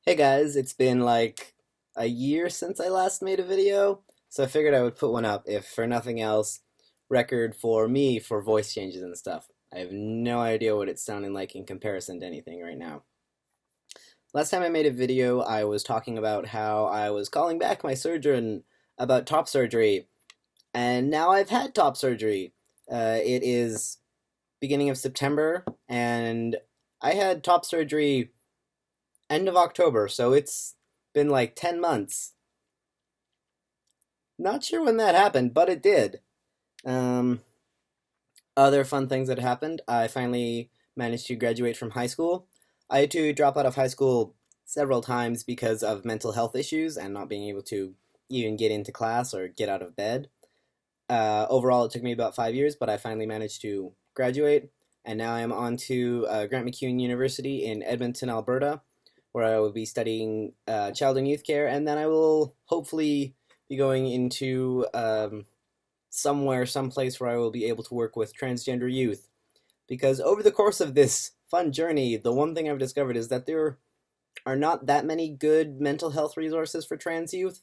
Hey guys, it's been like a year since I last made a video, so I figured I would put one up, if for nothing else, record for me for voice changes and stuff. I have no idea what it's sounding like in comparison to anything right now. Last time I made a video, I was talking about how I was calling back my surgeon about top surgery, and now I've had top surgery. It is beginning of September, and I had top surgery end of October, so it's been like 10 months. Not sure when that happened, but it did. Um, Other fun things that happened, I finally managed to graduate from high school. I had to drop out of high school several times because of mental health issues and not being able to even get into class or get out of bed. Overall, it took me about 5 years, but I finally managed to graduate, and now I am on to Grant MacEwan University in Edmonton, Alberta, where I will be studying child and youth care, and then I will hopefully be going into someplace where I will be able to work with transgender youth. Because over the course of this fun journey, the one thing I've discovered is that there are not that many good mental health resources for trans youth.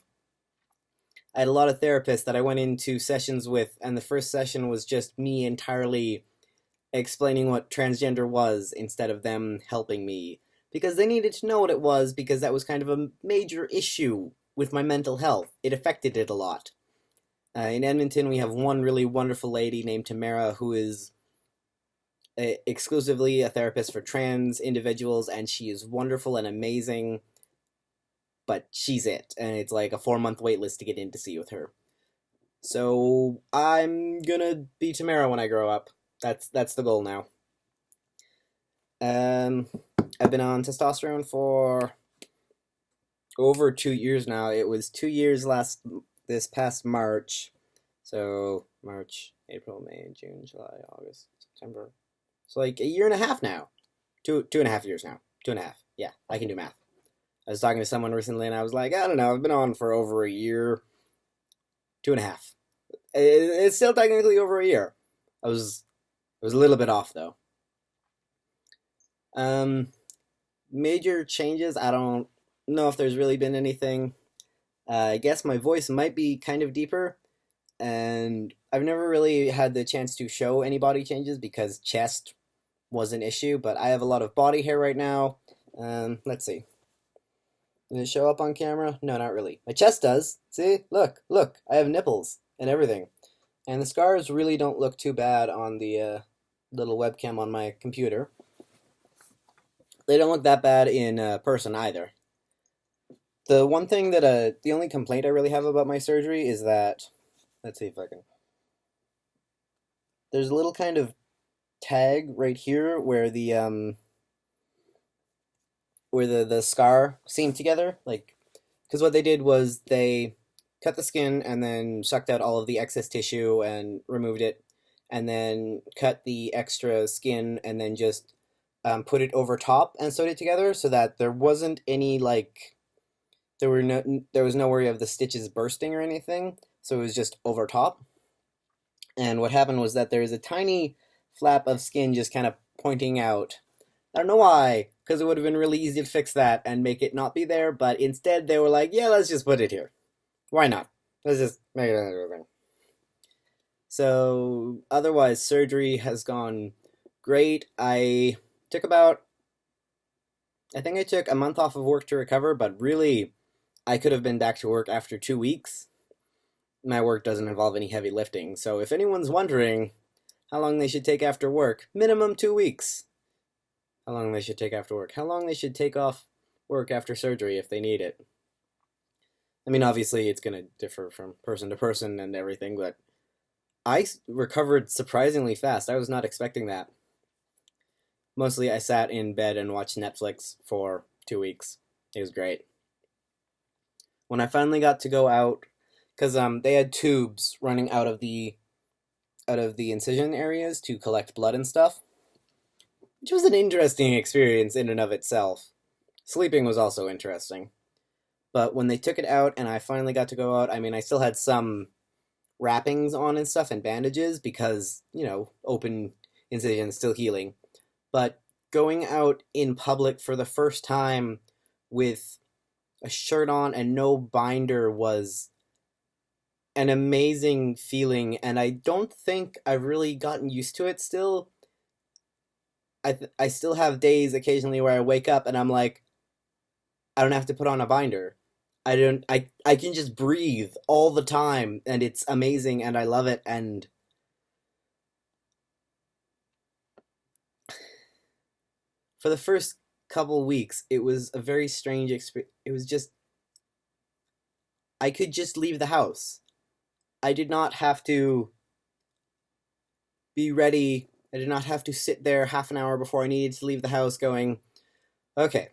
I had a lot of therapists that I went into sessions with, and the first session was just me entirely explaining what transgender was instead of them helping me, because they needed to know what it was, because that was kind of a major issue with my mental health. It affected it a lot. In Edmonton, we have one really wonderful lady named Tamara who is exclusively a therapist for trans individuals, and she is wonderful and amazing, but she's it, and it's like a 4-month wait list to get in to see with her. So I'm gonna be Tamara when I grow up. That's the goal now. Um, I've been on testosterone for over 2 years now. It was 2 years this past March. So March, April, May, June, July, August, September. So like a year and a half now. 2.5 years now. 2.5. Yeah, I can do math. I was talking to someone recently and I was like, I don't know, I've been on for over a year. 2.5. It's still technically over a year. I was a little bit off though. Um, Major changes, I don't know if there's really been anything. I guess my voice might be kind of deeper, and I've never really had the chance to show any body changes because chest was an issue, but I have a lot of body hair right now. Let's see. Does it show up on camera? No, not really. My chest does. See? Look. I have nipples and everything. And the scars really don't look too bad on the little webcam on my computer. They don't look that bad in person either. The one thing that the only complaint I really have about my surgery is that, let's see if I can. There's a little kind of tag right here where the scar seamed together, like, because what they did was they cut the skin and then sucked out all of the excess tissue and removed it, and then cut the extra skin and then just put it over top and sewed it together so that there wasn't any like there was no worry of the stitches bursting or anything, so it was just over top. And what happened was that there is a tiny flap of skin just kind of pointing out. I don't know why, because it would have been really easy to fix that and make it not be there, but instead they were like, yeah, let's just put it here. Why not? Let's just make it another thing. So, otherwise, surgery has gone great. I think I took a month off of work to recover, but really, I could have been back to work after 2 weeks. My work doesn't involve any heavy lifting, so if anyone's wondering how long they should take after work, minimum 2 weeks. How long they should take after work. How long they should take off work after surgery if they need it. I mean, obviously, it's going to differ from person to person and everything, but I recovered surprisingly fast. I was not expecting that. Mostly, I sat in bed and watched Netflix for 2 weeks. It was great. When I finally got to go out, because they had tubes running out of the incision areas to collect blood and stuff, which was an interesting experience in and of itself. Sleeping was also interesting. But when they took it out and I finally got to go out, I mean, I still had some wrappings on and stuff and bandages because, open incision is still healing. But going out in public for the first time with a shirt on and no binder was an amazing feeling, and I don't think I've really gotten used to it still. I still have days occasionally where I wake up and I'm like, I don't have to put on a binder. I can just breathe all the time and it's amazing and I love it. And for the first couple weeks it was a very strange experience. It was just I could just leave the house. I did not have to be ready. I did not have to sit there half an hour before I needed to leave the house going, okay,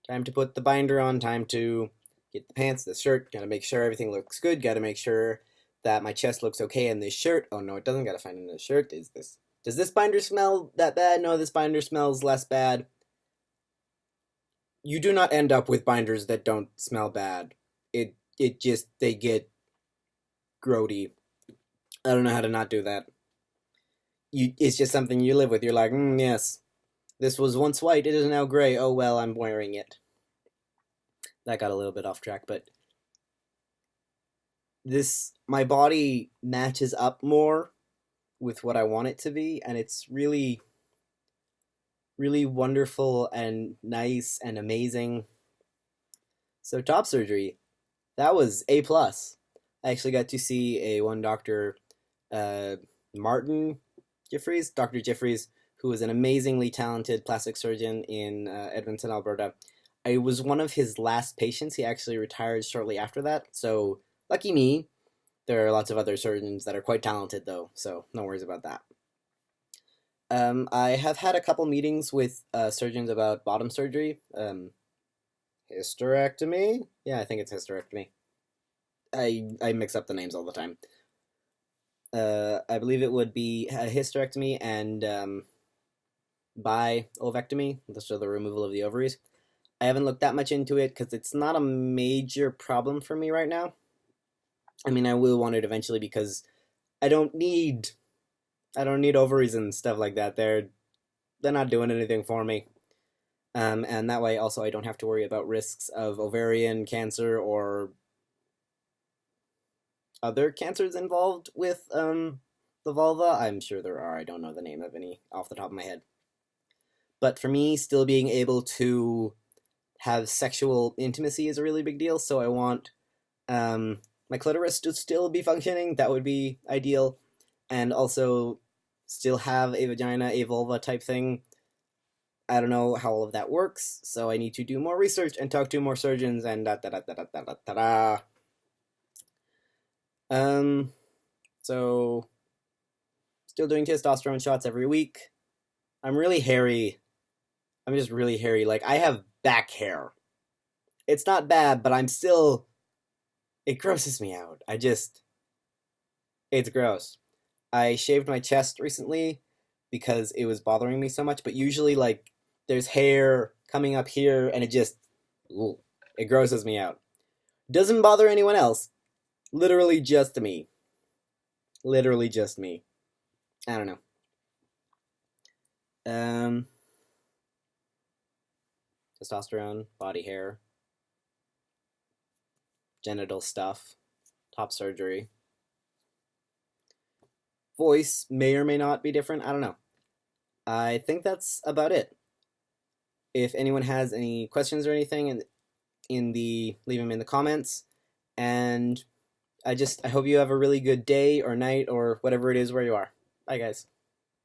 time to put the binder on, time to get the pants, the shirt, gotta make sure everything looks good, gotta make sure that my chest looks okay in this shirt. Oh no, it doesn't, gotta find another shirt. Does this binder smell that bad? No, this binder smells less bad. You do not end up with binders that don't smell bad. It just, they get grody. I don't know how to not do that. It's just something you live with. You're like, yes, this was once white, it is now gray. Oh well, I'm wearing it. That got a little bit off track, but my body matches up more with what I want it to be, and it's really, really wonderful and nice and amazing. So top surgery, that was A plus. I actually got to see one doctor, Martin Jeffries, Dr. Jeffries, who is an amazingly talented plastic surgeon in Edmonton, Alberta. I was one of his last patients. He actually retired shortly after that, so lucky me. There are lots of other surgeons that are quite talented, though, so no worries about that. I have had a couple meetings with surgeons about bottom surgery. Hysterectomy? Yeah, I think it's hysterectomy. I mix up the names all the time. I believe it would be a hysterectomy and bi-ovectomy, so the removal of the ovaries. I haven't looked that much into it because it's not a major problem for me right now. I mean, I will want it eventually because I don't need ovaries and stuff like that. They're not doing anything for me. And that way also I don't have to worry about risks of ovarian cancer or other cancers involved with the vulva. I'm sure there are. I don't know the name of any off the top of my head. But for me, still being able to have sexual intimacy is a really big deal, so I want my clitoris to still be functioning. That would be ideal. And also still have a vagina, a vulva type thing. I don't know how all of that works, so I need to do more research and talk to more surgeons and da da da da da da da da da. So still doing testosterone shots every week. I'm really hairy. I'm just really hairy. Like, I have back hair. It's not bad, but it grosses me out. It's gross. I shaved my chest recently because it was bothering me so much, but usually, like, there's hair coming up here, and it grosses me out. Doesn't bother anyone else. Literally just me. Literally just me. I don't know. Testosterone, body hair, genital stuff, top surgery. Voice may or may not be different. I don't know. I think that's about it. If anyone has any questions or anything, leave them in the comments. And I hope you have a really good day or night or whatever it is where you are. Bye, guys.